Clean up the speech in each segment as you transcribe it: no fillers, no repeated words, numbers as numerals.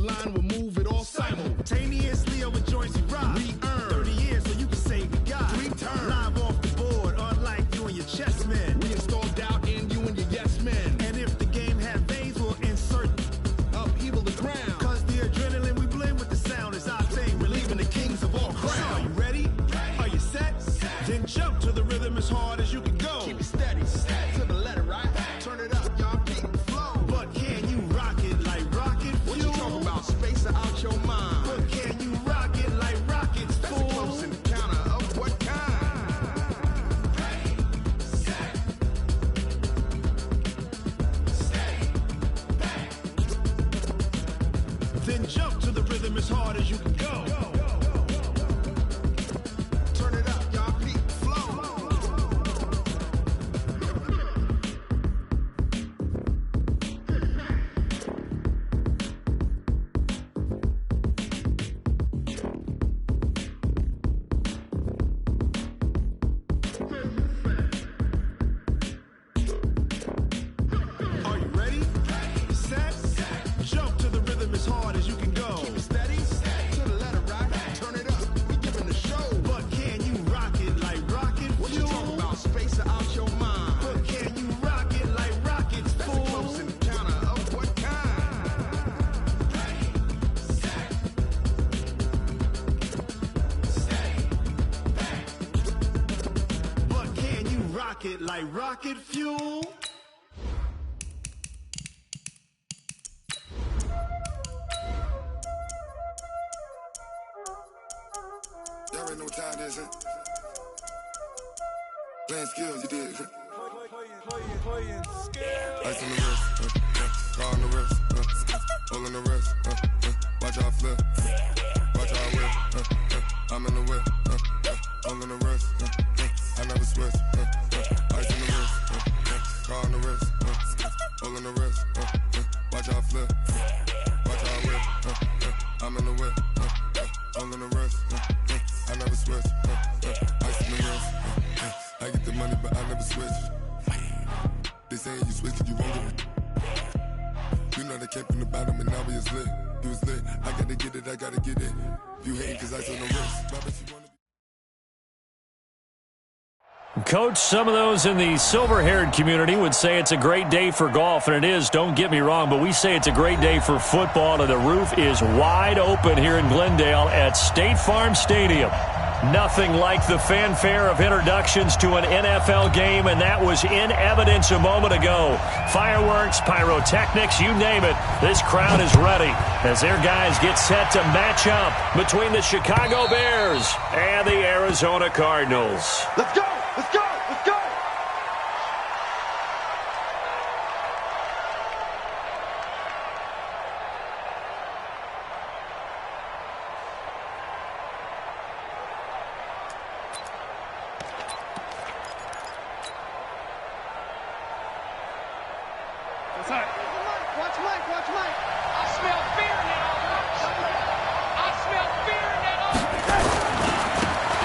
line, we'll move it all simultaneously over joints we rock. We earn 30 years so you can say we got 3 turns. Live off the board, unlike you and your chess men. We install doubt in you and your yes men. And if the game had veins, we'll insert upheaval the ground. Cause the adrenaline we blend with the sound is our thing. Relieving the kings of all crowns. Are you ready? Are you set? Then jump to the rhythm as hard as you can go. Keep it steady, to the letter, right? Turn it up, y'all, keep it flow. But can you rock it like rocket fuel? What you talking about? Space out your mind. But can you rock it like rockets, fool? That's a close encounter of what kind? Ready, set, stay back. Then jump to the rhythm as hard as you can go. Turn it up, y'all, keep it flow. Are you ready? Set, jump to the rhythm as hard as you can go. Keep it steady, to the letter, right? Turn it up, we giving the show. But can you rock it like rocket fuel? What you talking about? Space out your mind. But can you rock it like rockets, fool? That's a close encounter of what kind? Ready, set, stay back. But can you rock it like rocket fuel? Y'all already know what time it is, huh? Playing skills, you did. Ice on the wrist, car on the wrist, hole in the wrist, watch how I flip, watch how I whip, I'm in the whip, hole in the wrist, I never switch, ice on the wrist, car on the wrist, hole in the wrist, watch how I flip, watch how I whip, I'm in the whip, hole in the wrist, I never switch, ice in the wrist, I get the money but I never switch. They saying you switch it, you won't get it. You know they came from the bottom and now we is lit. You was lit, I gotta get it, I gotta get it. You hating cause ice on the wrist. Robert, you wanna Coach, some of those in the silver-haired community would say it's a great day for golf, and it is, don't get me wrong, but we say it's a great day for football, and the roof is wide open here in Glendale at State Farm Stadium. Nothing like the fanfare of introductions to an NFL game, and that was in evidence a moment ago. Fireworks, pyrotechnics, you name it. This crowd is ready as their guys get set to match up between the Chicago Bears and the Arizona Cardinals. Let's go! Let's go! Let's go! Watch Mike, watch Mike. I smell fear now. I smell fear now.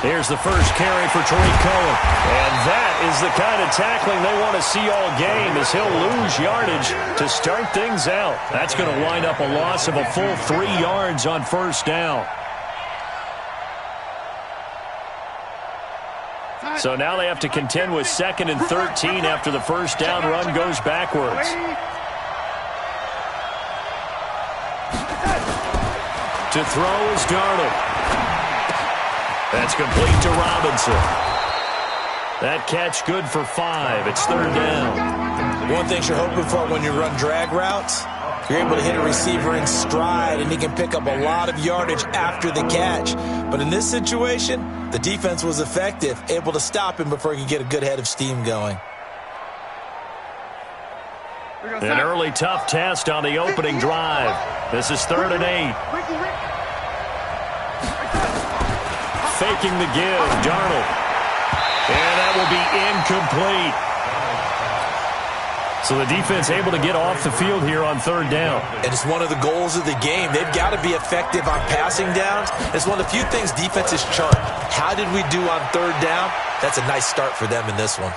Here's the first carry for Tariq Cohen. And that is the kind of tackling they want to see all game, as he'll lose yardage to start things out. That's going to wind up a loss of a full 3 yards on first down. So now they have to contend with 2nd and 13 after the first down run goes backwards. To throw is Darnold. That's complete to Robinson. That catch good for 5. It's 3rd down. One thing you're hoping for when you run drag routes, you're able to hit a receiver in stride, and he can pick up a lot of yardage after the catch. But in this situation, the defense was effective, able to stop him before he could get a good head of steam going. An early tough test on the opening drive. This is 3rd and 8. Faking the give, Darnold. And that will be incomplete. So the defense able to get off the field here on 3rd down. And it's one of the goals of the game. They've got to be effective on passing downs. It's one of the few things defenses chart. How did we do on 3rd down? That's a nice start for them in this one.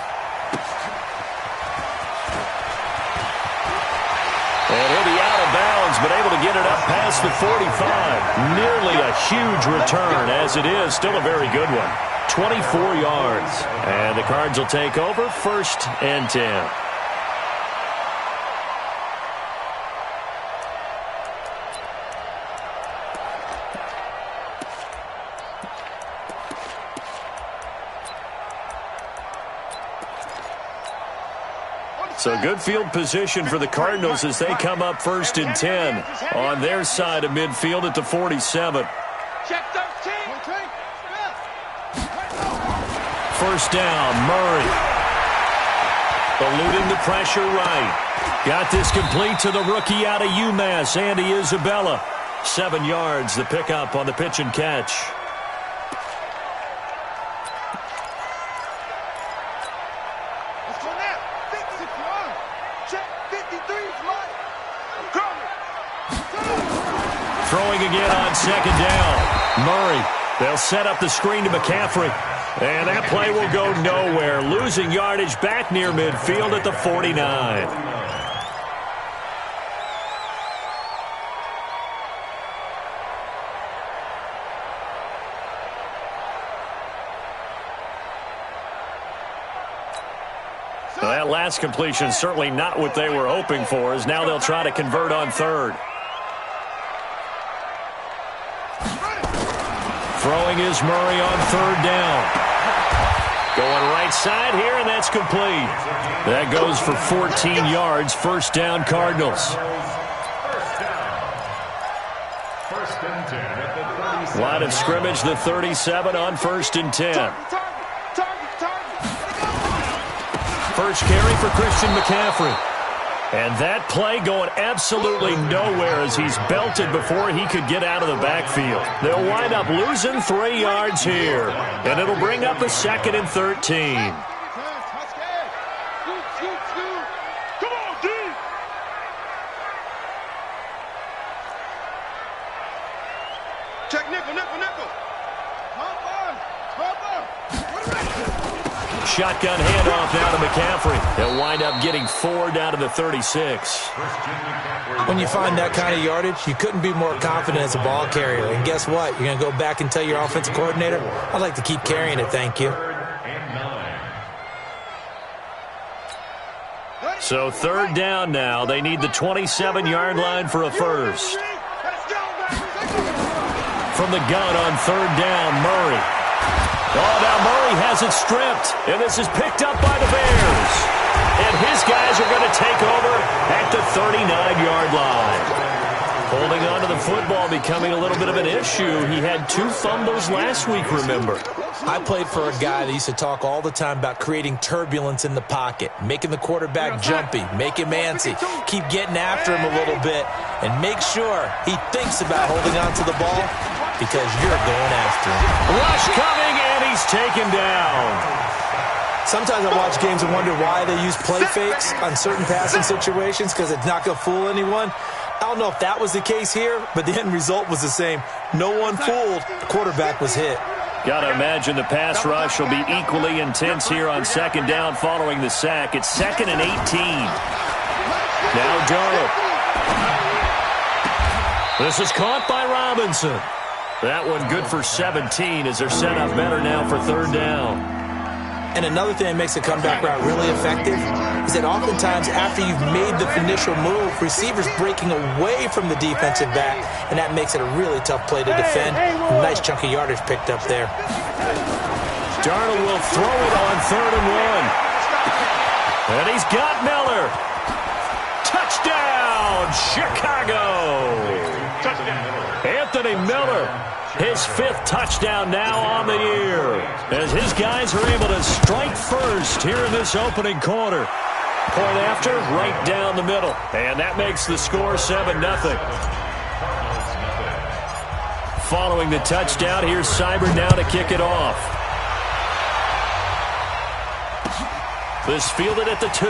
And he'll be out of bounds, but able to get it up past past the 45. Nearly a huge return. As it is, still a very good one. 24 yards. And the Cards will take over, 1st and 10. So good field position for the Cardinals as they come up 1st and 10 on their side of midfield at the 47. Check 13. 1st down, Murray. Eluding the pressure right. Got this complete to the rookie out of UMass, Andy Isabella. 7 yards, the pickup on the pitch and catch. Throwing again on 2nd down. Murray. They'll set up the screen to McCaffrey. And that play will go nowhere. Losing yardage back near midfield at the 49. Well, that last completion certainly not what they were hoping for, as now they'll try to convert on 3rd. Throwing is Murray on 3rd down. Going right side here, and that's complete. That goes for 14 yards. 1st down, Cardinals. Line of scrimmage, the 37 on 1st and 10. First carry for Christian McCaffrey. And that play going absolutely nowhere as he's belted before he could get out of the backfield. They'll wind up losing 3 yards here. And it'll bring up a 2nd and 13. Come on, D. Check nickel. Shotgun handoff now to McCaffrey. They'll wind up getting 4 down to the 36. When you find that kind of yardage, you couldn't be more confident as a ball carrier. And guess what? You're going to go back and tell your offensive coordinator, I'd like to keep carrying it, thank you. So 3rd down now. They need the 27-yard line for a first. From the gun on 3rd down, Murray. Oh, now Murray has it stripped, and this is picked up by the Bears. And his guys are going to take over at the 39-yard line. Holding on to the football becoming a little bit of an issue. He had 2 fumbles last week, remember. I played for a guy that used to talk all the time about creating turbulence in the pocket, making the quarterback jumpy, make him antsy, keep getting after him a little bit, and make sure he thinks about holding on to the ball because you're going after him. Rush coming, and he's taken down. Sometimes I watch games and wonder why they use play fakes on certain passing situations because it's not going to fool anyone. I don't know if that was the case here, but the end result was the same. No one fooled. The quarterback was hit. Got to imagine the pass rush will be equally intense here on 2nd down following the sack. It's 2nd and 18. Now Darnold. This is caught by Robinson. That one good for 17 as they're set up better now for 3rd down. And another thing that makes a comeback route really effective is that oftentimes after you've made the initial move, receivers breaking away from the defensive back, and that makes it a really tough play to defend. Nice chunk of yardage picked up there. Darnold will throw it on 3rd and 1. And he's got Miller. Touchdown, Chicago. Anthony Miller, his 5th touchdown now on the year, as his guys are able to strike first here in this opening quarter. Point after, right down the middle, and that makes the score 7-0. Following the touchdown, here's Seibert now to kick it off. This fielded at the 2.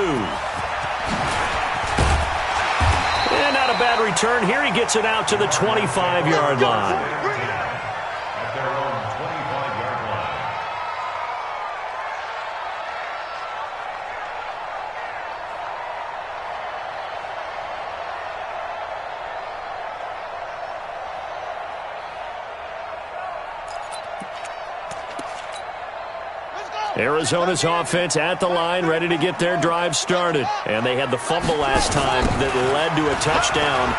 And not a bad return here. He gets it out to the 25-yard line. Arizona's offense at the line, ready to get their drive started. And they had the fumble last time that led to a touchdown.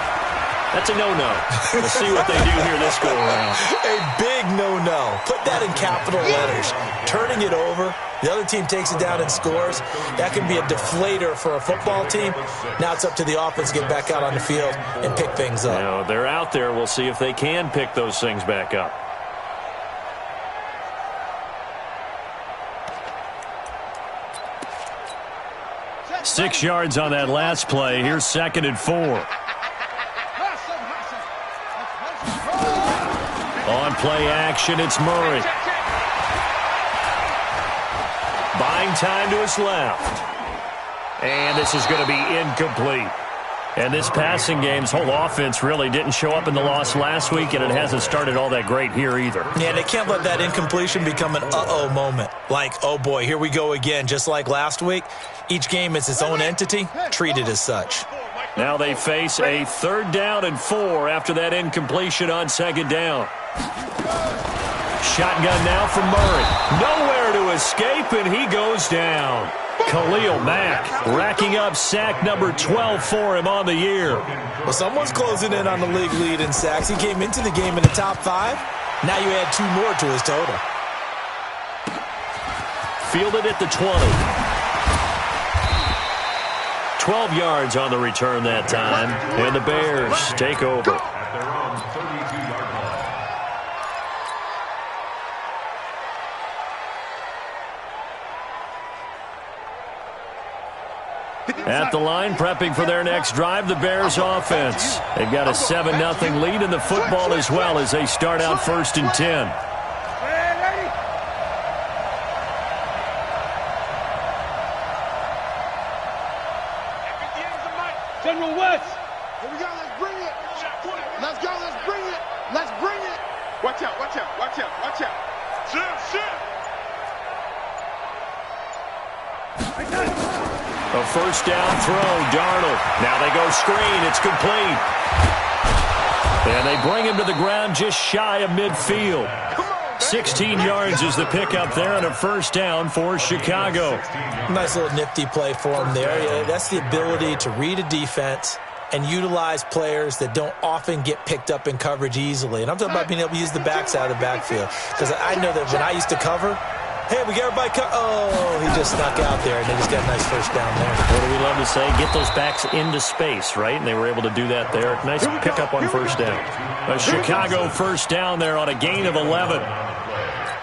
That's a no-no. We'll see what they do here this go-around. A big no-no. Put that in capital letters. Turning it over, the other team takes it down and scores. That can be a deflator for a football team. Now it's up to the offense to get back out on the field and pick things up. Now, they're out there. We'll see if they can pick those things back up. Six yards on that last play. Here's 2nd and 4. On play action, it's Murray. Buying time to his left. And this is going to be incomplete. And this passing game's whole offense really didn't show up in the loss last week, and it hasn't started all that great here either. Yeah, they can't let that incompletion become an uh-oh moment. Like, oh boy, here we go again, just like last week. Each game is its own entity, treated as such. Now they face a 3rd down and 4 after that incompletion on 2nd down. Shotgun now from Murray. Nowhere to escape, and he goes down. Khalil Mack racking up sack number 12 for him on the year. Well, someone's closing in on the league lead in sacks. He came into the game in the top 5. Now you add 2 more to his total. Fielded at the 20. 12 yards on the return that time, and the Bears take over. At the line, prepping for their next drive, the Bears offense. They've got a 7-0 lead in the football as well as they start out 1st and 10. General West. Here we go, let's bring it. Let's go, let's bring it. Let's bring it. Watch out, watch out, watch out, watch out. Shit. A 1st down throw, Darnold. Now they go screen. It's complete. And they bring him to the ground just shy of midfield. 16 yards is the pickup there and a 1st down for Chicago. Nice little nifty play for him there. Yeah, that's the ability to read a defense and utilize players that don't often get picked up in coverage easily. And I'm talking about being able to use the backside of the backfield. Because I know that when I used to cover, hey, we got everybody oh, he just snuck out there, and they just got a nice 1st down there. What do we love to say? Get those backs into space, right? And they were able to do that there. Nice pickup on 1st down. A Chicago 1st down there on a gain of 11.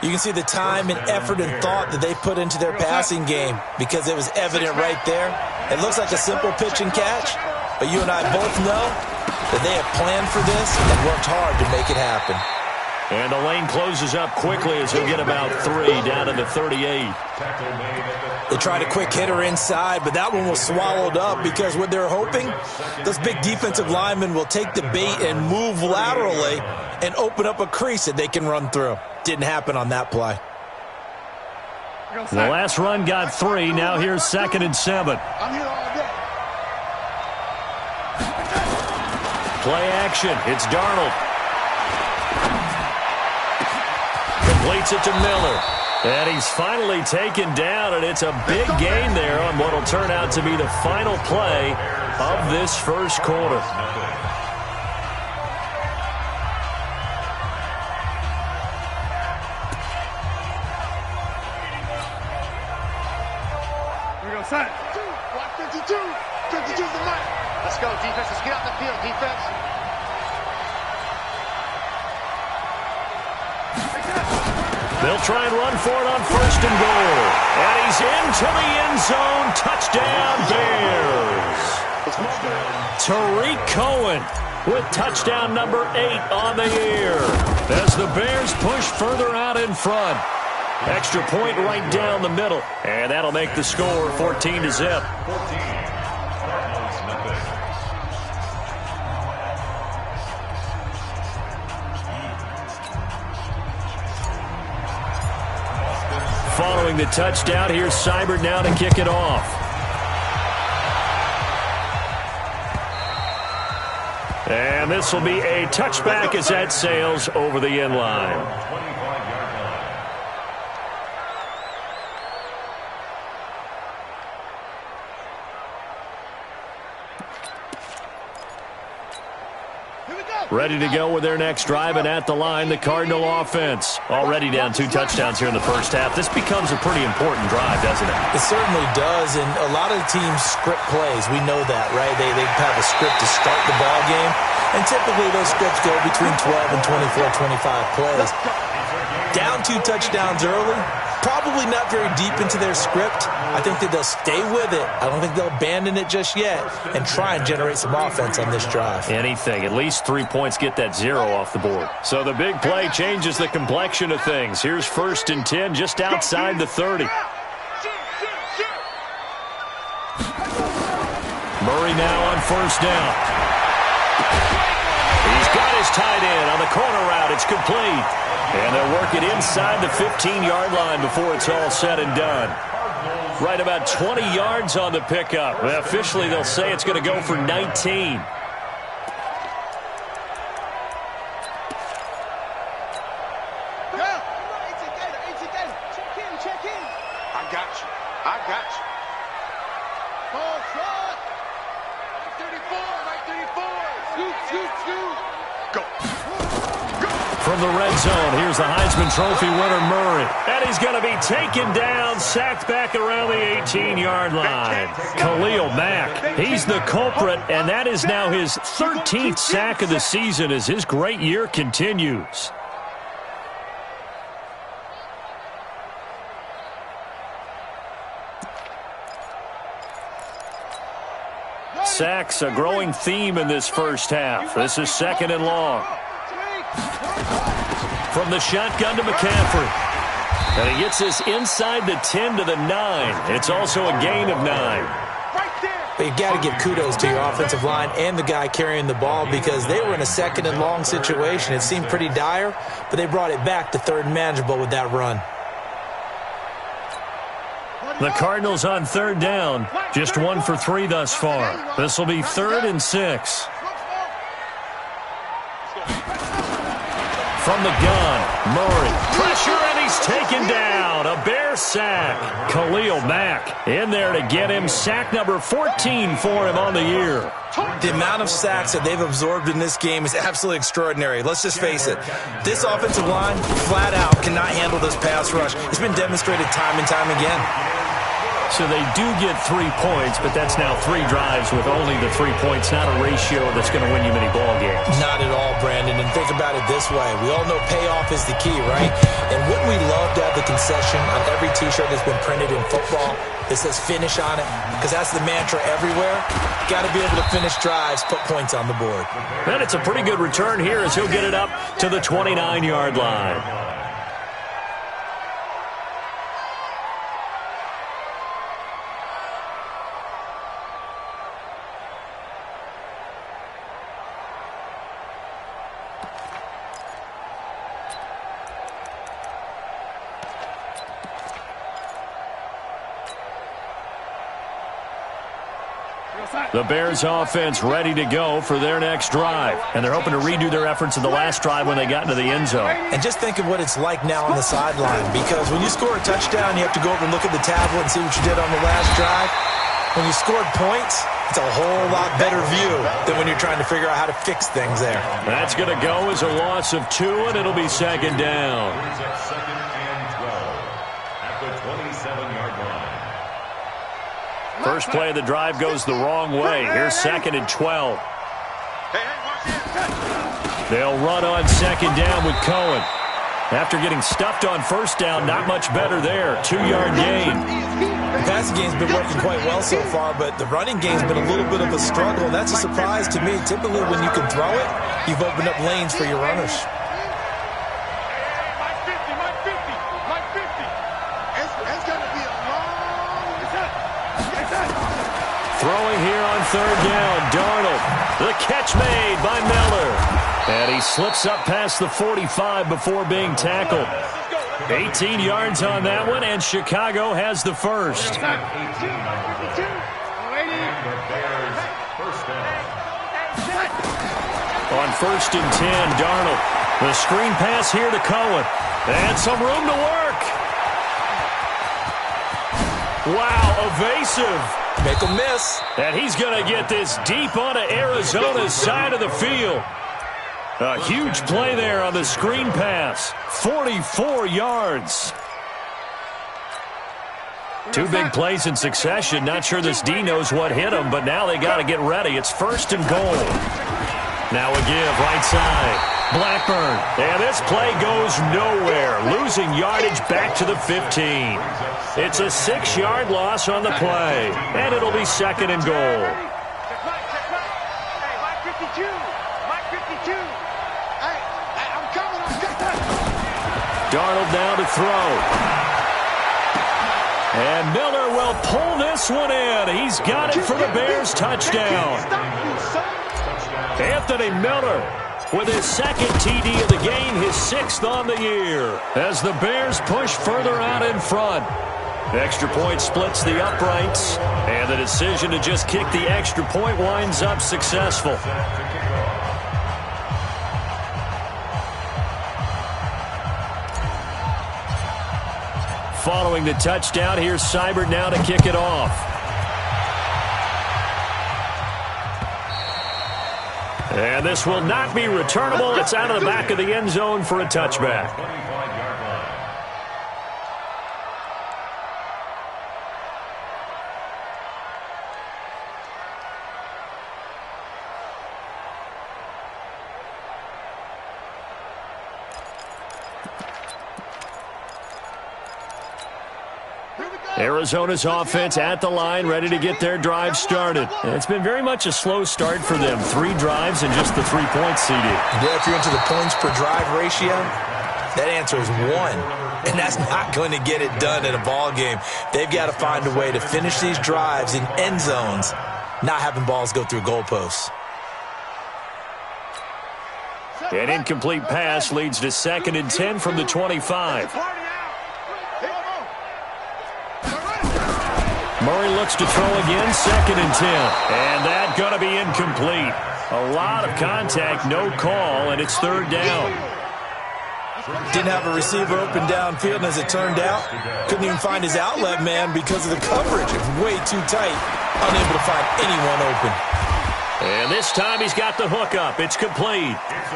You can see the time and effort and thought that they put into their passing game because it was evident right there. It looks like a simple pitch and catch, but you and I both know that they have planned for this and worked hard to make it happen. And the lane closes up quickly as he'll get about 3 down to the 38. They tried a quick hitter inside, but that one was swallowed up because what they're hoping, those big defensive linemen will take the bait and move laterally and open up a crease that they can run through. Didn't happen on that play. The last run got 3. Now here's 2nd and 7. I'm here all day. Play action. It's Darnold. Completes it to Miller. And he's finally taken down, and it's a big gain there on what will turn out to be the final play of this 1st quarter. Here we go, son. Watch 52. 52's the night. Let's go, defense. Let's get out the field, defense. They'll try and run for it on 1st and goal. And he's into the end zone. Touchdown, Bears. Tariq Cohen with touchdown number 8 on the year as the Bears push further out in front. Extra point right down the middle. And that'll make the score 14-0. Following the touchdown, here's Seibert now to kick it off. And this will be a touchback as that sails over the end line. Ready to go with their next drive, and at the line, the Cardinal offense. Already down 2 touchdowns here in the first half. This becomes a pretty important drive, doesn't it? It certainly does, and a lot of the teams script plays. We know that, right? They have a script to start the ball game, and typically those scripts go between 12 and 24, 25 plays. Down 2 touchdowns early, probably not very deep into their script. I think that they'll stay with it. I don't think they'll abandon it just yet and try and generate some offense on this drive. Anything. At least 3 points, get that 0 off the board. So the big play changes the complexion of things. Here's 1st and 10 just outside the 30. Murray now on 1st down. He's got his tight end on the corner route. It's complete. And they'll work it inside the 15-yard line before it's all said and done. Right about 20 yards on the pickup. Officially, they'll say it's going to go for 19. From the red zone, here's the Heisman Trophy winner, Murray. And he's going to be taken down, sacked back around the 18-yard line. Khalil Mack, he's the culprit, and that is now his 13th sack of the season as his great year continues. Sacks, a growing theme in this first half. This is 2nd and long. From the shotgun to McCaffrey. And he gets this inside the 10 to the 9. It's also a gain of 9. But you've got to give kudos to your offensive line and the guy carrying the ball because they were in a 2nd and long situation. It seemed pretty dire, but they brought it back to 3rd and manageable with that run. The Cardinals on 3rd down. Just 1 for 3 thus far. This will be 3rd and 6. From the gun, Murray. Pressure, and he's taken down. A Bear sack. Khalil Mack in there to get him. Sack number 14 for him on the year. The amount of sacks that they've absorbed in this game is absolutely extraordinary. Let's just face it. This offensive line, flat out, cannot handle this pass rush. It's been demonstrated time and time again. So they do get 3 points, but that's now 3 drives with only the 3 points, not a ratio that's going to win you many ball games. Not at all, Brandon. And think about it this way. We all know payoff is the key, right? And wouldn't we love to have the concession on every T-shirt that's been printed in football that says finish on it? Because that's the mantra everywhere. Got to be able to finish drives, put points on the board. And it's a pretty good return here as he'll get it up to the 29-yard line. The Bears offense ready to go for their next drive. And they're hoping to redo their efforts in the last drive when they got into the end zone. And just think of what it's like now on the sideline. Because when you score a touchdown, you have to go over and look at the tablet and see what you did on the last drive. When you scored points, it's a whole lot better view than when you're trying to figure out how to fix things there. That's going to go as a loss of 2, and it'll be 2nd down. Second and 12 at the 27-yard line. First play of the drive goes the wrong way. Here's 2nd and 12. They'll run on 2nd down with Cohen. After getting stuffed on 1st down, not much better there. 2-yard gain. The passing game's been working quite well so far, but the running game's been a little bit of a struggle, and that's a surprise to me. Typically, when you can throw it, you've opened up lanes for your runners. Throwing here on 3rd down, Darnold. The catch made by Miller. And he slips up past the 45 before being tackled. 18 yards on that one, and Chicago has the first. On 1st and 10, Darnold. The screen pass here to Cohen. And some room to work. Wow, evasive. Make them miss. And he's going to get this deep onto Arizona's side of the field. A huge play there on the screen pass. 44 yards. Two big plays in succession. Not sure this D knows what hit him, but now they got to get ready. It's 1st and goal. Now a give, right side. Blackburn. And this play goes nowhere. Losing yardage back to the 15. It's a 6-yard loss on the play. And it'll be 2nd and goal. Hey, Mike 52. Mike 52. Hey, I'm coming. Darnold now to throw. And Miller will pull this one in. He's got it for the Bears touchdown. Anthony Miller with his 2nd TD of the game, his 6th on the year. As the Bears push further out in front. Extra point splits the uprights. And the decision to just kick the extra point winds up successful. Following the touchdown, here's Seibert now to kick it off. And this will not be returnable. It's out of the back of the end zone for a touchback. Arizona's offense at the line, ready to get their drive started. And it's been very much a slow start for them. 3 drives and just the 3 points, CD. Yeah, if you're into the points per drive ratio, that answer is 1. And that's not going to get it done in a ball game. They've got to find a way to finish these drives in end zones, not having balls go through goalposts. An incomplete pass leads to 2nd and 10 from the 25. Murray looks to throw again, 2nd and 10. And that going to be incomplete. A lot of contact, no call, and it's 3rd down. Didn't have a receiver open downfield, and as it turned out, couldn't even find his outlet man because of the coverage. It's way too tight, unable to find anyone open. And this time he's got the hook up. It's complete. Let's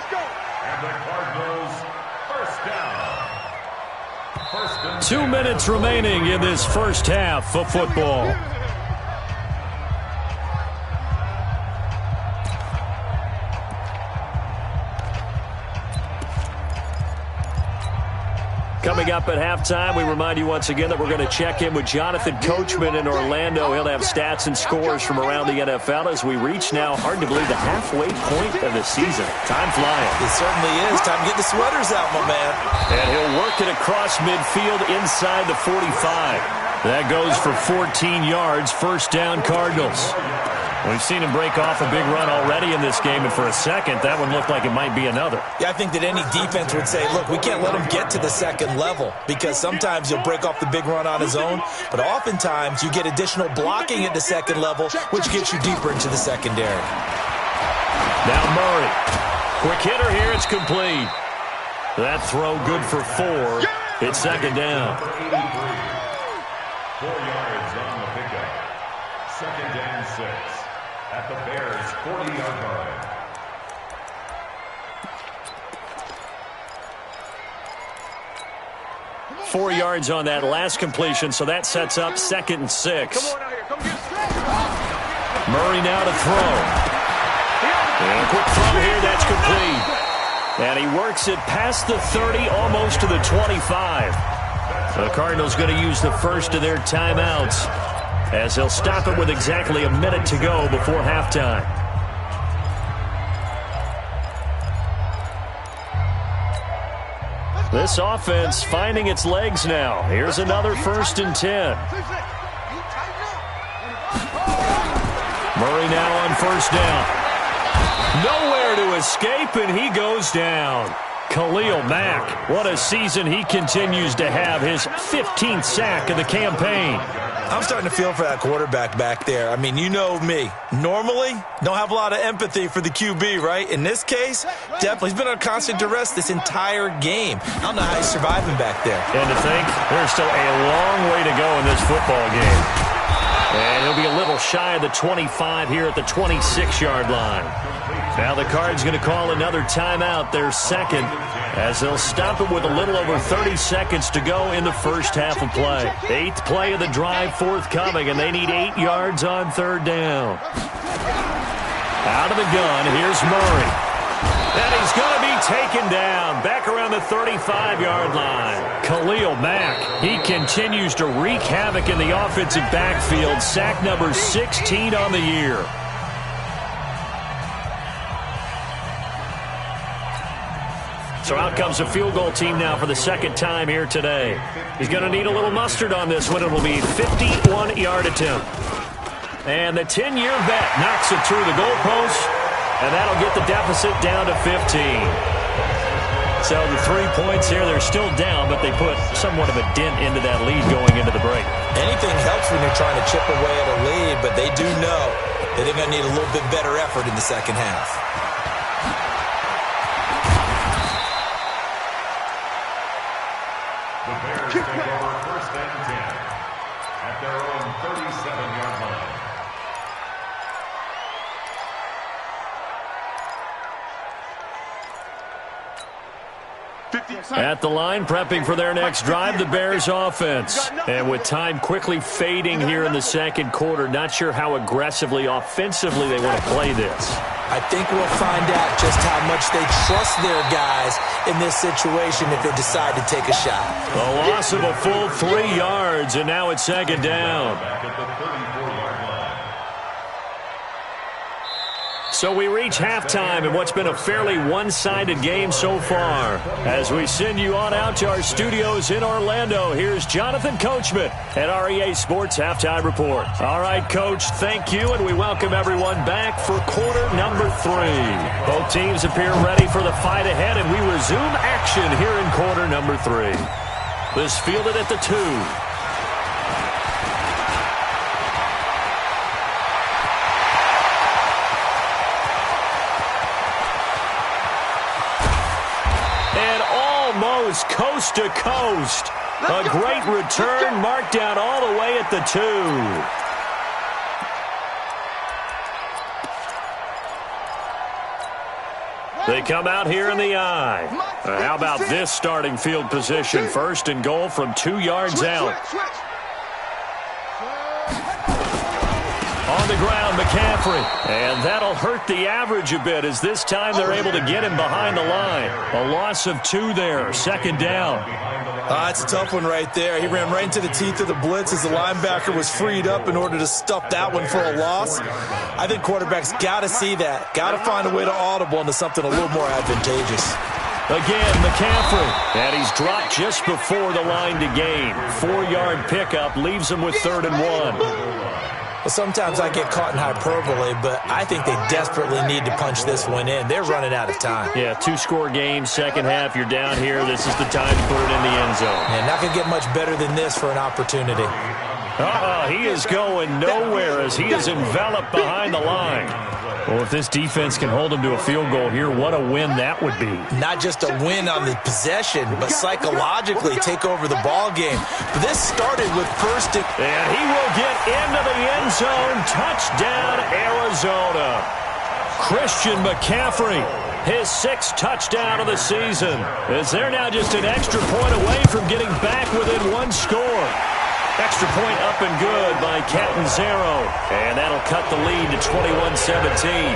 go. And the Cardinals, 1st down. 2 minutes remaining in this first half of football. Coming up at halftime, we remind you once again that we're going to check in with Jonathan Coachman in Orlando. He'll have stats and scores from around the NFL as we reach now, hard to believe, the halfway point of the season. Time flying. It certainly is. Time to get the sweaters out, my man. And he'll work it across midfield inside the 45. That goes for 14 yards. 1st down, Cardinals. We've seen him break off a big run already in this game, and for a second, that one looked like it might be another. Yeah, I think that any defense would say, look, we can't let him get to the 2nd level because sometimes he'll break off the big run on his own, but oftentimes you get additional blocking at the 2nd level, which gets you deeper into the secondary. Now Murray. Quick hitter here. It's complete. That throw good for 4. It's 2nd down. 4 yards on the pickup. 2nd and 6. At the Bears' 40-yard line. Four yards on that last completion, so that sets up 2nd and 6. Murray now to throw. And a quick throw here, that's complete. And he works it past the 30, almost to the 25. The Cardinals going to use the first of their timeouts, as they'll stop it with exactly a minute to go before halftime. This offense finding its legs now. Here's another 1st and 10. Murray now on 1st down. Nowhere to escape, and he goes down. Khalil Mack, what a season he continues to have. His 15th sack of the campaign. I'm starting to feel for that quarterback back there. I mean, you know me. Normally, don't have a lot of empathy for the QB, right? In this case, definitely. He's been on constant duress this entire game. I don't know how he's surviving back there. And to think, there's still a long way to go in this football game. And he'll be a little shy of the 25 here at the 26-yard line. Now the Cards going to call another timeout, their second, as they'll stop it with a little over 30 seconds to go in the first half of play. 8th play of the drive forthcoming, and they need 8 yards on third down. Out of the gun, here's Murray. And he's going to be taken down back around the 35-yard line. Khalil Mack, he continues to wreak havoc in the offensive backfield. Sack number 16 on the year. So out comes a field goal team now for the second time here today. He's going to need a little mustard on this one. It'll be a 51-yard attempt. And the 10-year vet knocks it through the goalpost, and that'll get the deficit down to 15. So the 3 points here, they're still down, but they put somewhat of a dent into that lead going into the break. Anything helps when you're trying to chip away at a lead, but they do know that they're going to need a little bit better effort in the second half. The Bears take over first and 10 at their own 37-yard line. At the line, prepping for their next drive, the Bears offense. And with time quickly fading here in the second quarter, not sure how aggressively, offensively they want to play this. I think we'll find out just how much they trust their guys in this situation if they decide to take a shot. A loss of a full 3 yards, and now it's second down. Back at the 34-yard line. So we reach halftime in what's been a fairly one-sided game so far. As we send you on out to our studios in Orlando, here's Jonathan Coachman at REA Sports Halftime Report. All right, Coach, thank you, and we welcome everyone back for quarter number 3. Both teams appear ready for the fight ahead, and we resume action here in quarter number 3. This fielded at the 2. Coast to coast. A great return, marked down all the way at the 2. They come out here in the I. How about this starting field position? First and goal from 2 yards out. On the ground, McCaffrey. And that'll hurt the average a bit, as this time they're able to get him behind the line. A loss of 2 there, second down. It's a tough one right there. He ran right into the teeth of the blitz as the linebacker was freed up in order to stuff that one for a loss. I think quarterbacks got to see that. Got to find a way to audible into something a little more advantageous. Again, McCaffrey. And he's dropped just before the line to gain. 4-yard pickup leaves him with 3rd and 1. Well, sometimes I get caught in hyperbole, but I think they desperately need to punch this one in. They're running out of time. Yeah, 2-score game, second half, you're down here. This is the time to put it in the end zone. Yeah, not going to get much better than this for an opportunity. He is going nowhere as he is enveloped behind the line. Well, if this defense can hold him to a field goal here, what a win that would be. Not just a win on the possession, but psychologically take over the ball game. But this started with first and he will get into the end zone. Touchdown, Arizona. Christian McCaffrey, his 6th touchdown of the season, as they're now just an extra point away from getting back within 1 score. Extra point up and good by Catanzaro. And that'll cut the lead to 21-17.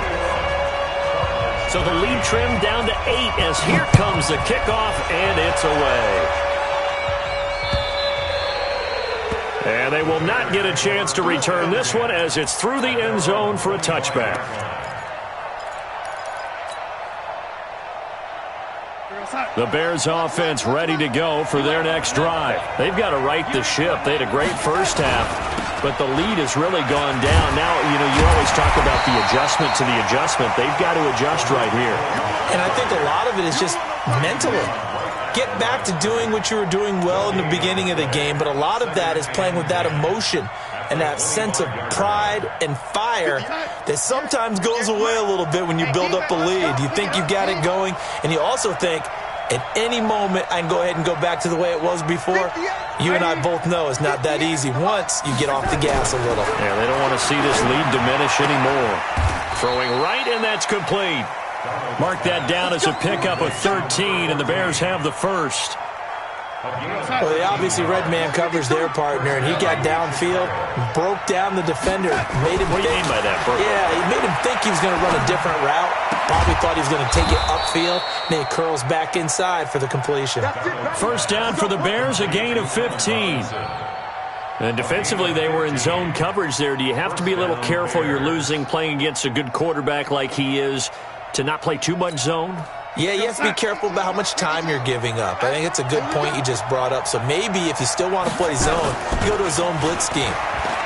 So the lead trimmed down to 8 as here comes the kickoff, and it's away. And they will not get a chance to return this one as it's through the end zone for a touchback. The Bears offense ready to go for their next drive. They've got to right the ship. They had a great first half, but the lead has really gone down. Now, you always talk about the adjustment to the adjustment. They've got to adjust right here. And I think a lot of it is just mentally. Get back to doing what you were doing well in the beginning of the game, but a lot of that is playing with that emotion and that sense of pride and fire that sometimes goes away a little bit when you build up a lead. You think you've got it going, and you also think, At any moment, I can go ahead and go back to the way it was before. You and I both know it's not that easy once you get off the gas a little. Yeah, they don't want to see this lead diminish anymore. Throwing right, and that's complete. Mark that down as a pickup of 13, and the Bears have the first. Well, they obviously read man coverage their partner, and he got downfield, broke down the defender, made him What do you mean by that, Bert? Yeah, he made him think he was going to run a different route. Probably thought he was going to take it upfield, and then he curls back inside for the completion. First down for the Bears, a gain of 15. And defensively, they were in zone coverage there. Do you have to be a little careful you're losing playing against a good quarterback like he is to not play too much zone? Yeah, you have to be careful about how much time you're giving up. I think it's a good point you just brought up. So maybe if you still want to play zone, you go to a zone blitz scheme.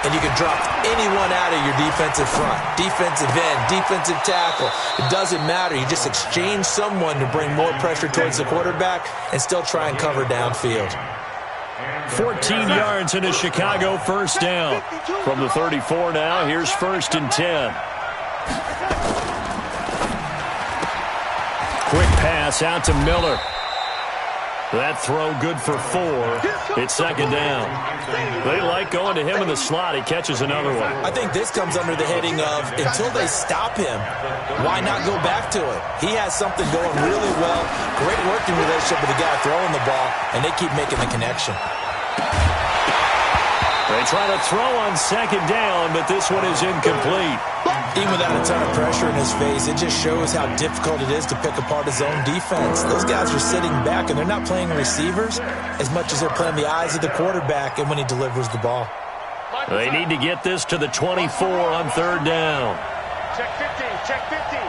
And you can drop anyone out of your defensive front, defensive end, defensive tackle. It doesn't matter. You just exchange someone to bring more pressure towards the quarterback and still try and cover downfield. 14 yards in a Chicago first down. From the 34 now, here's 1st and 10. Quick pass out to Miller. That throw good for 4. It's 2nd down. They like going to him in the slot. He catches another one. I think this comes under the heading of until they stop him, why not go back to it? He has something going really well. Great working relationship with the guy throwing the ball, and they keep making the connection. They try to throw on 2nd down, but this one is incomplete. Even without a ton of pressure in his face, it just shows how difficult it is to pick apart his own defense. Those guys are sitting back, and they're not playing receivers as much as they're playing the eyes of the quarterback and when he delivers the ball. They need to get this to the 24 on 3rd down. Check 15, check 15.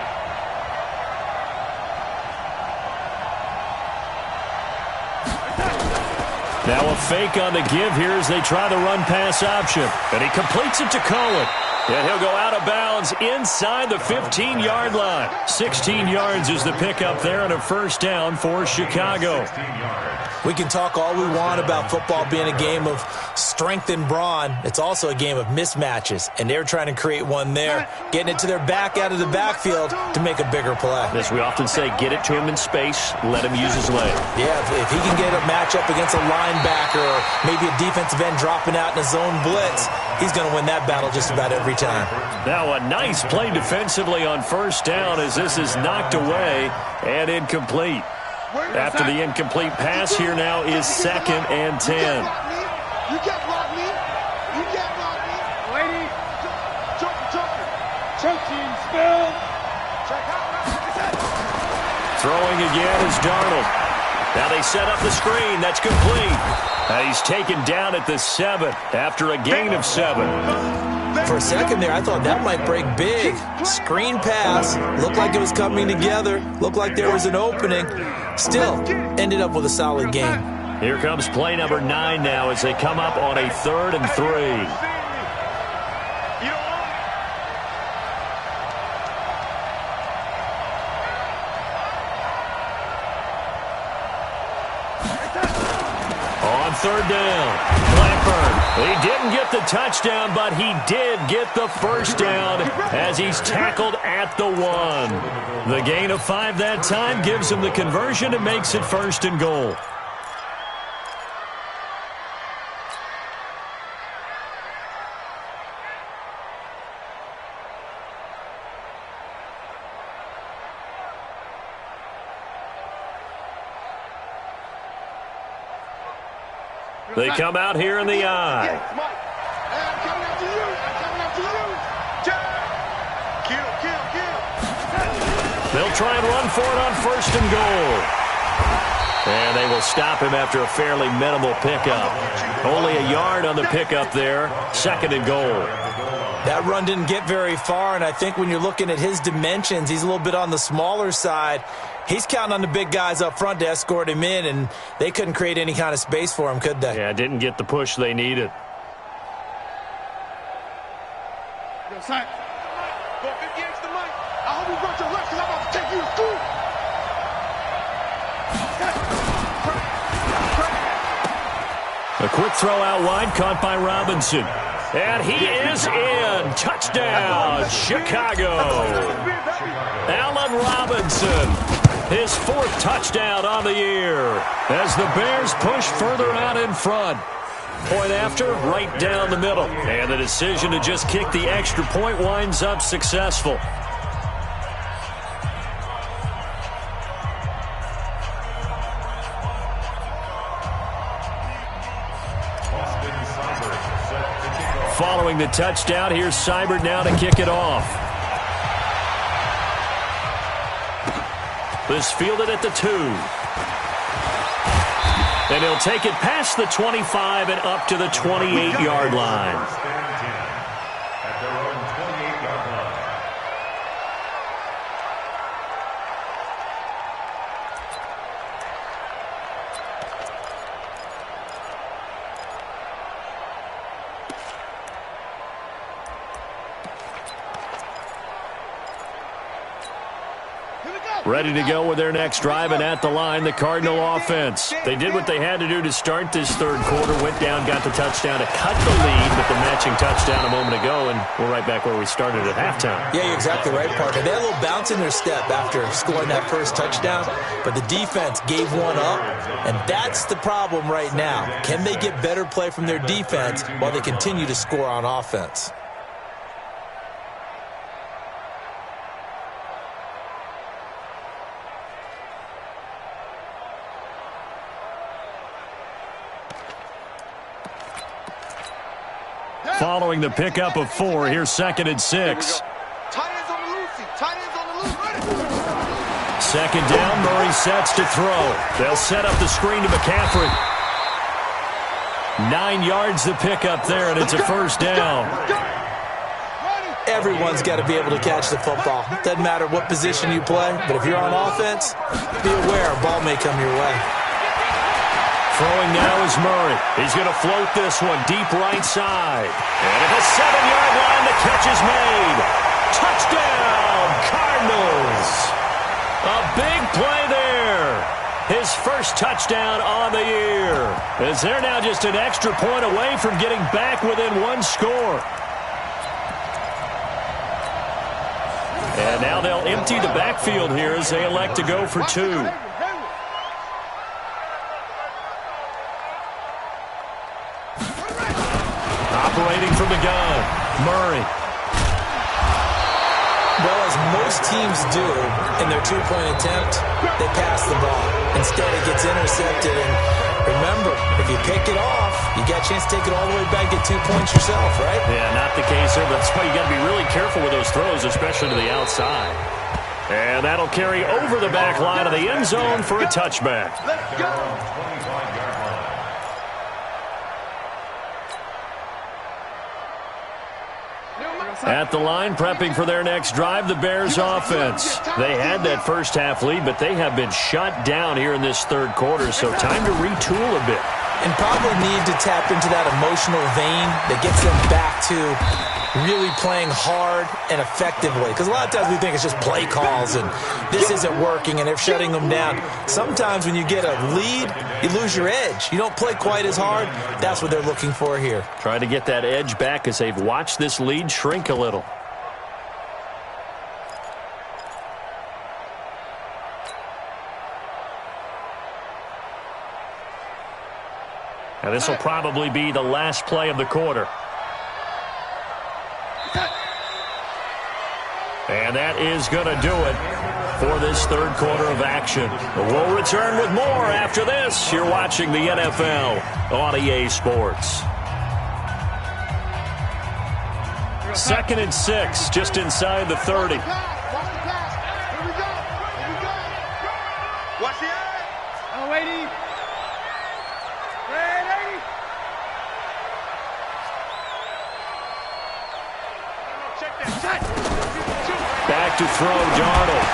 Now a fake on the give here as they try the run-pass option. And he completes it to Cohen. And he'll go out of bounds inside the 15-yard line. 16 yards is the pickup there and a first down for Chicago. We can talk all we want about football being a game of strength and brawn. It's also a game of mismatches, and they're trying to create one there, getting it to their back out of the backfield to make a bigger play. As we often say, get it to him in space, let him use his leg. Yeah, if he can get a matchup against a linebacker or maybe a defensive end dropping out in a zone blitz, he's going to win that battle just about every time. Now a nice play defensively on first down as this is knocked away and incomplete. After the incomplete pass, here now is 2nd and 10. You can't block me. You can't block me. Lady, choking, spill. Check out. Throwing again is Darnold. Now they set up the screen. That's complete. He's taken down at the 7 after a gain of 7. For a second there, I thought that might break big. Screen pass. Looked like it was coming together. Looked like there was an opening. Still, ended up with a solid game. Here comes play number 9 now as they come up on a 3rd and 3. On 3rd down, Blackburn. He didn't get the touchdown, but he did get the first down as he's tackled at the 1. The gain of 5 that time gives him the conversion and makes it 1st and goal. They come out here in the eye. I'm coming after you. Kill. They'll try and run for it on 1st and goal. And they will stop him after a fairly minimal pickup. Only a yard on the pickup there. 2nd and goal. That run didn't get very far, and I think when you're looking at his dimensions, he's a little bit on the smaller side. He's counting on the big guys up front to escort him in, and they couldn't create any kind of space for him, could they? Yeah, didn't get the push they needed. Yo, son. Go 50 X the mic. I hope you brought your left because I'm about to take you to school. A quick throw out wide, caught by Robinson. And he is in. Touchdown, Chicago. Allen Robinson His 4th touchdown on the year as the Bears push further out in front. Point after, right down the middle. And the decision to just kick the extra point winds up successful. Following the touchdown, here's Seibert now to kick it off. This fielded at the 2. And he'll take it past the 25 and up to the 28-yard line. At their own 28-yard line. Ready to go with their next drive, and at the line, the Cardinal offense. They did what they had to do to start this third quarter, went down, got the touchdown to cut the lead with the matching touchdown a moment ago, and we're right back where we started at halftime. Yeah, you're exactly right, partner. They had a little bounce in their step after scoring that first touchdown, but the defense gave one up, and that's the problem right now. Can they get better play from their defense while they continue to score on offense? Following the pickup of 4, here's 2nd and 6. Second down, Murray sets to throw. They'll set up the screen to McCaffrey. 9 yards the pickup there, and it's a first down. Everyone's got to be able to catch the football. Doesn't matter what position you play, but if you're on offense, be aware a ball may come your way. Throwing now is Murray. He's going to float this one deep right side. And at the 7-yard line, the catch is made. Touchdown, Cardinals. A big play there. His first touchdown on the year. As they're now just an extra point away from getting back within 1 score. And now they'll empty the backfield here as they elect to go for 2. Operating from the gun, Murray. Well, as most teams do in their 2-point attempt, they pass the ball. Instead, it gets intercepted. And remember, if you pick it off, you got a chance to take it all the way back, get 2 points yourself, right? Yeah, not the case here, but that's why you got to be really careful with those throws, especially to the outside. And that'll carry over the back line of the end zone for a touchback. Let's go. 25-yard line. At the line, prepping for their next drive, the Bears offense. They had that first half lead, but they have been shut down here in this third quarter, so time to retool a bit. And probably need to tap into that emotional vein that gets them back to really playing hard and effectively. Because a lot of times we think it's just play calls and this isn't working and they're shutting them down. Sometimes when you get a lead, you lose your edge. You don't play quite as hard. That's what they're looking for here. Trying to get that edge back as they've watched this lead shrink a little. Now this will probably be the last play of the quarter. And that is going to do it for this third quarter of action. We'll return with more after this. You're watching the NFL on EA Sports. 2nd and 6, just inside the 30. Watch the eye. Oh, waiting. Ready. Check that. Shot. Back to throw, Darnold.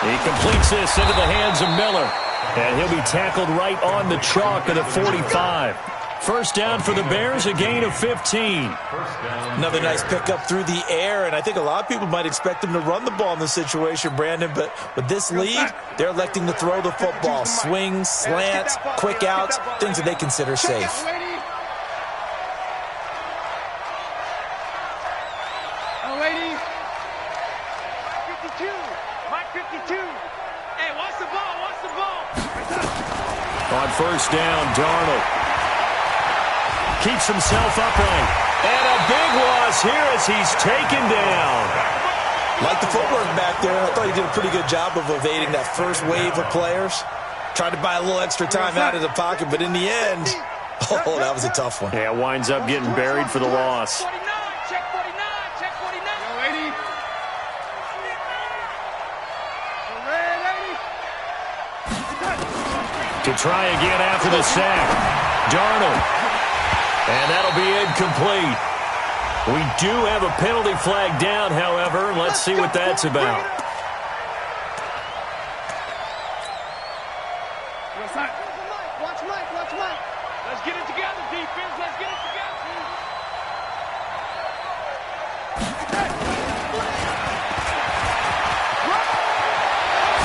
He completes this into the hands of Miller. And he'll be tackled right on the chalk of the 45. First down for the Bears, a gain of 15. Another nice pickup through the air, and I think a lot of people might expect them to run the ball in this situation, Brandon, but with this lead, they're electing to throw the football. Swings, slants, quick outs, things that they consider safe. Watch the ball. Watch the ball. On first down, Darnold keeps himself upright. And a big loss here as he's taken down. Like the footwork back there, I thought he did a pretty good job of evading that first wave of players. Tried to buy a little extra time out of the pocket, but in the end, oh, that was a tough one. Yeah, winds up getting buried for the loss. 49, check 49, check 49. Yo, 80. To try again after the sack. Darnold. And that'll be incomplete. We do have a penalty flag down, however. Let's see what that's about. Watch Mike, watch Mike. Let's get it together, defense. Let's get it together.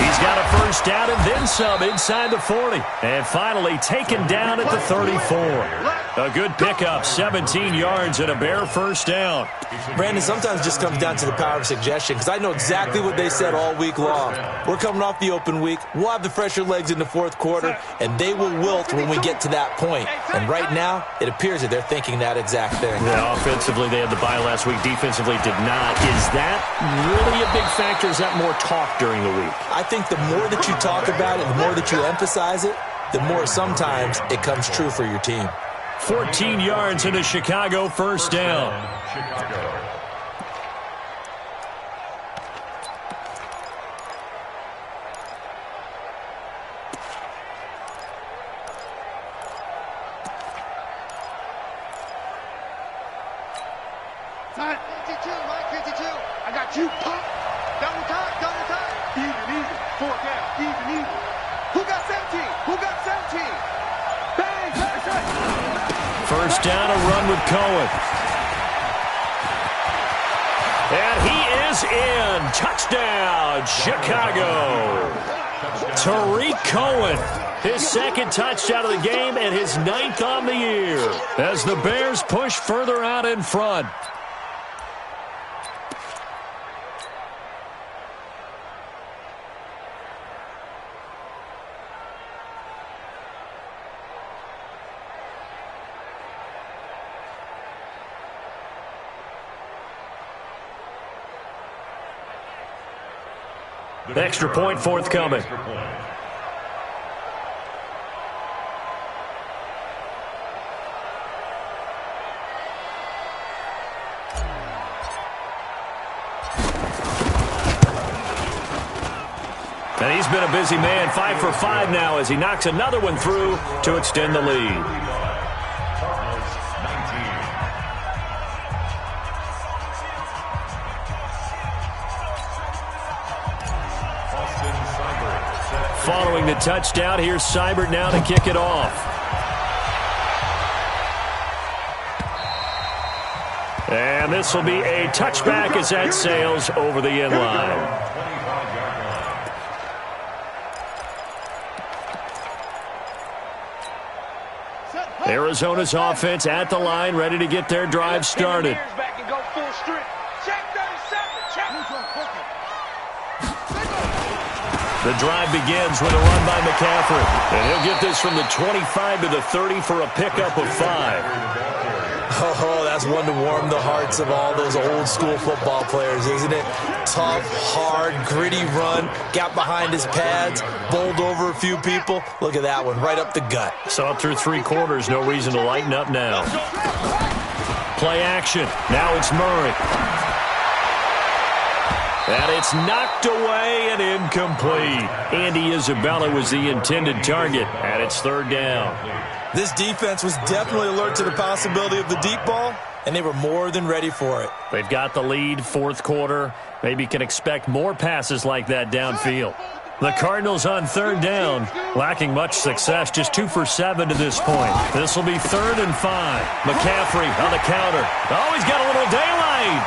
He's got a first down and then some inside the 40. And finally taken down at the 34. A good pickup, 17 yards and a Bear first down. Brandon, sometimes it just comes down to the power of suggestion, because I know exactly what they said all week long. We're coming off the open week. We'll have the fresher legs in the fourth quarter, and they will wilt when we get to that point. And right now, it appears that they're thinking that exact thing. Yeah, offensively, they had the bye last week. Defensively, did not. Is that really a big factor? Is that more talk during the week? I think the more that you talk about it, the more that you emphasize it, the more sometimes it comes true for your team. 14 yards into Chicago, first down. Chicago. Time. 52, Mike, 52. I got you. Double time, double time. Even. 4 down, even. Who got 17? Who got 17? Bang, First down, a run with Cohen. And he is in. Touchdown, Chicago. Tariq Cohen, his second touchdown of the game and his 9th on the year as the Bears push further out in front. Extra point forthcoming. And he's been a busy man, 5 for 5 now as he knocks another one through to extend the lead. Following the touchdown, here's Seibert now to kick it off. And this will be a touchback as that sails over the end line. Arizona's offense at the line, ready to get their drive started. The drive begins with a run by McCaffrey. And he'll get this from the 25 to the 30 for a pickup of 5. Oh, that's one to warm the hearts of all those old school football players, isn't it? Tough, hard, gritty run. Got behind his pads, bowled over a few people. Look at that one, right up the gut. So up through 3 quarters, no reason to lighten up now. Play action. Now it's Murray. And it's knocked away and incomplete. Andy Isabella was the intended target, and it's 3rd down. This defense was definitely alert to the possibility of the deep ball, and they were more than ready for it. They've got the lead, 4th quarter. Maybe can expect more passes like that downfield. The Cardinals on 3rd down, lacking much success, just 2 for 7 to this point. This will be 3rd and 5. McCaffrey on the counter. Oh, he's got a little daylight.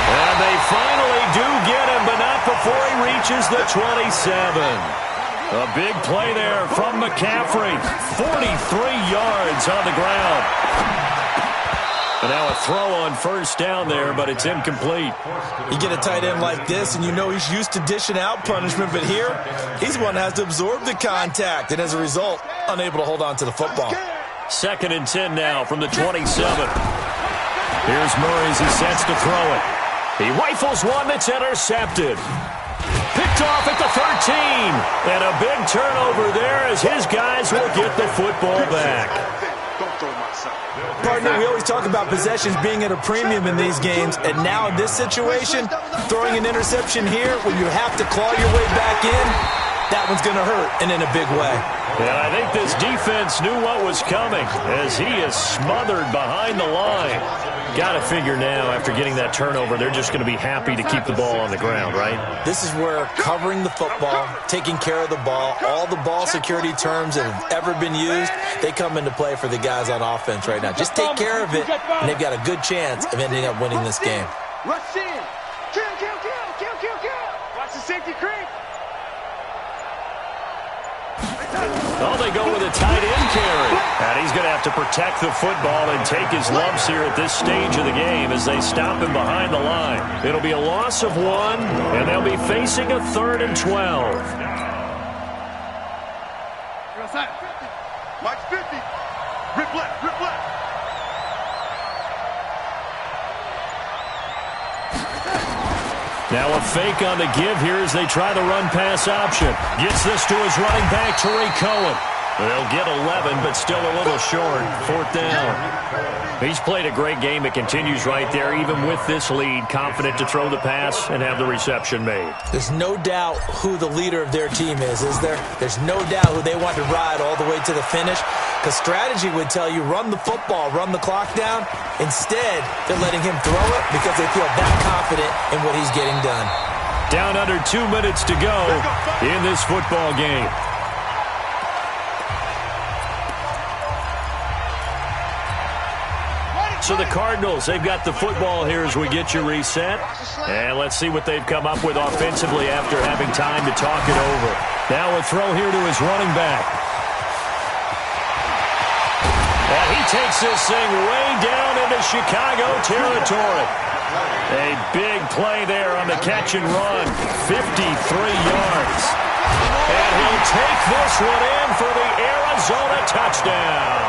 And they finally do get him, but not before he reaches the 27. A big play there from McCaffrey. 43 yards on the ground. And now a throw on first down there, but it's incomplete. You get a tight end like this, and you know he's used to dishing out punishment, but here, he's one that has to absorb the contact, and as a result, unable to hold on to the football. 2nd and 10 now from the 27. Here's Murray as he sets to throw it. He rifles one that's intercepted. Picked off at the 13. And a big turnover there as his guys will get the football back. Partner, we always talk about possessions being at a premium in these games, and now in this situation, throwing an interception here when you have to claw your way back in, that one's going to hurt, and in a big way. And I think this defense knew what was coming as he is smothered behind the line. Got to figure now, after getting that turnover, they're just going to be happy to keep the ball on the ground, right? This is where covering the football, taking care of the ball, all the ball security terms that have ever been used, they come into play for the guys on offense right now. Just take care of it, and they've got a good chance of ending up winning this game. Rush in. Kill, kill, kill, kill, kill, kill. Watch the safety creep. Oh, they go with a tight end carry. And he's going to have to protect the football and take his lumps here at this stage of the game as they stop him behind the line. It'll be a loss of 1, and they'll be facing a 3rd and 12. You're outside. March 50. Rip left, rip left. Now a fake on the give here as they try the run-pass option. Gets this to his running back, Tariq Cohen. They'll get 11, but still a little short. 4th down. He's played a great game. It continues right there, even with this lead. Confident to throw the pass and have the reception made. There's no doubt who the leader of their team is there? There's no doubt who they want to ride all the way to the finish. Because strategy would tell you, run the football, run the clock down. Instead, they're letting him throw it because they feel that confident in what he's getting done. Down under 2 minutes to go in this football game. So the Cardinals, they've got the football here as we get you reset. And let's see what they've come up with offensively after having time to talk it over. Now a throw here to his running back. And he takes this thing way down into Chicago territory. A big play there on the catch and run. 53 yards. And he'll take this one in for the Arizona touchdown.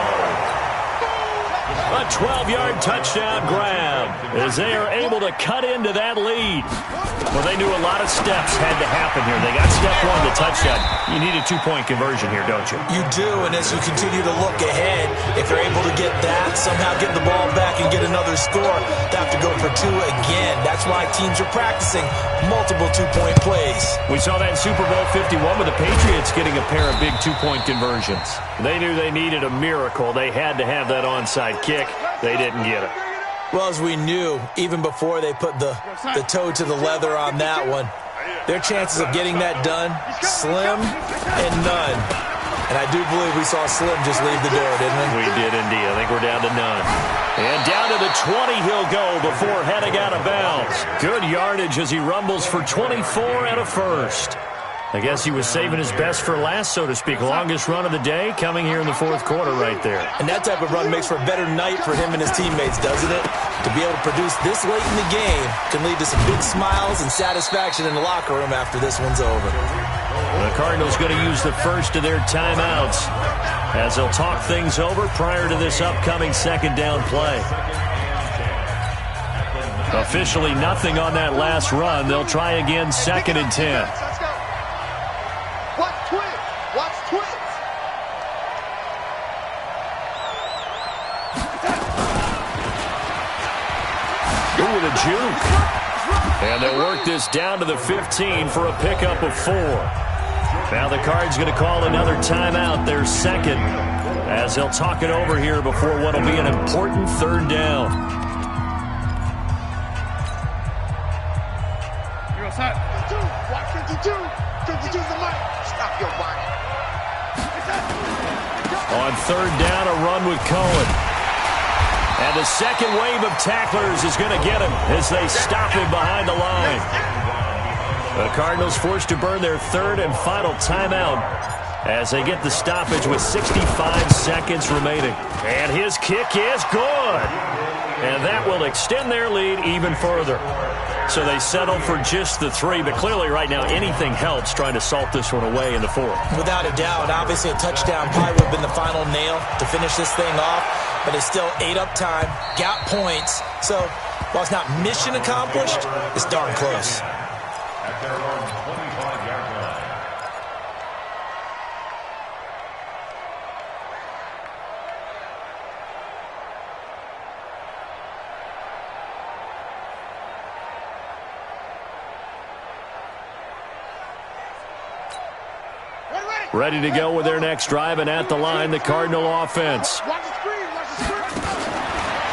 A 12-yard touchdown grab as they are able to cut into that lead. Well, they knew a lot of steps had to happen here. They got step 1, the touchdown. You need a 2-point conversion here, don't you? You do, and as you continue to look ahead, if you're able to get that, somehow get the ball back and get another score, they have to go for 2 again. That's why teams are practicing multiple 2-point plays. We saw that in Super Bowl 51 with the Patriots getting a pair of big 2-point conversions. They knew they needed a miracle. They had to have that onside kick. They didn't get it. Well, as we knew, even before they put the toe to the leather on that one, their chances of getting that done, slim and none. And I do believe we saw Slim just leave the door, didn't we? We did indeed. I think we're down to none. And down to the 20 he'll go before heading out of bounds. Good yardage as he rumbles for 24 and a first. I guess he was saving his best for last, so to speak. Longest run of the day coming here in the 4th quarter right there. And that type of run makes for a better night for him and his teammates, doesn't it? To be able to produce this late in the game can lead to some big smiles and satisfaction in the locker room after this one's over. The Cardinals going to use the first of their timeouts as they'll talk things over prior to this upcoming 2nd down play. Officially nothing on that last run. They'll try again 2nd and 10. Watch twins. Watch twins. Ooh, with a juke. And they'll work this down to the 15 for a pickup of 4. Now the Cards going to call another timeout, their 2nd, as they'll talk it over here before what will be an important 3rd down. You're outside. 52. Watch 52. 52's the mic. Stop your body. On 3rd down, a run with Cohen. And the second wave of tacklers is going to get him as they stop him behind the line. The Cardinals forced to burn their 3rd and final timeout as they get the stoppage with 65 seconds remaining. And his kick is good. and that will extend their lead even further. So they settle for just the 3, but clearly right now anything helps trying to salt this one away in the 4th. Without a doubt, obviously a touchdown probably would have been the final nail to finish this thing off, but it's still ate up time, got points. So while it's not mission accomplished, it's darn close. At their own 25-yard line. Ready to go with their next drive, and at the line, the Cardinal offense. Watch the screen, watch the screen.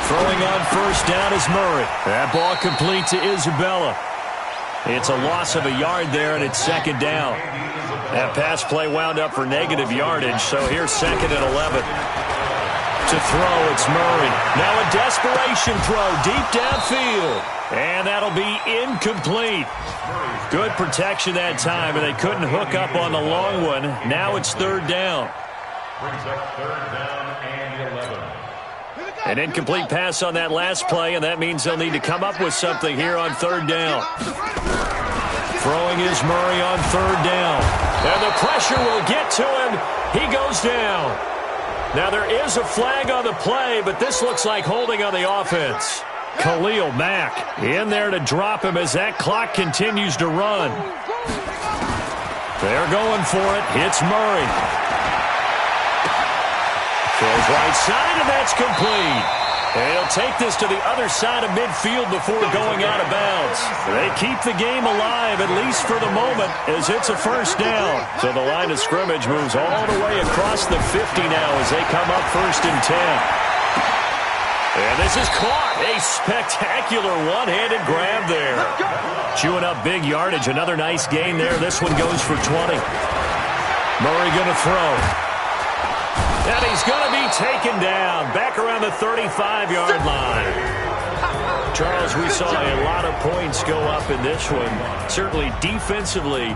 Throwing on first down is Murray. That ball complete to Isabella. It's a loss of a yard there, and it's 2nd down. That pass play wound up for negative yardage, so here's 2nd and 11. To throw, it's Murray. Now a desperation throw deep downfield, and that'll be incomplete. Good protection that time, and they couldn't hook up on the long one. Now it's 3rd down. Brings up 3rd down and 11. An incomplete pass on that last play, and that means they'll need to come up with something here on 3rd down. Throwing is Murray on 3rd down. And the pressure will get to him. He goes down. Now there is a flag on the play, but this looks like holding on the offense. Khalil Mack in there to drop him as that clock continues to run. They're going for it. It's Murray. Throws right side, and that's complete. And he'll take this to the other side of midfield before going out of bounds. They keep the game alive, at least for the moment, as it's a 1st down. So the line of scrimmage moves all the way across the 50 now as they come up 1st and 10. And this is caught. A spectacular one-handed grab there. Chewing up big yardage. Another nice gain there. This one goes for 20. Murray going to throw. And he's going to be taken down. Back around the 35-yard line. Charles, we saw a lot of points go up in this one. Certainly defensively,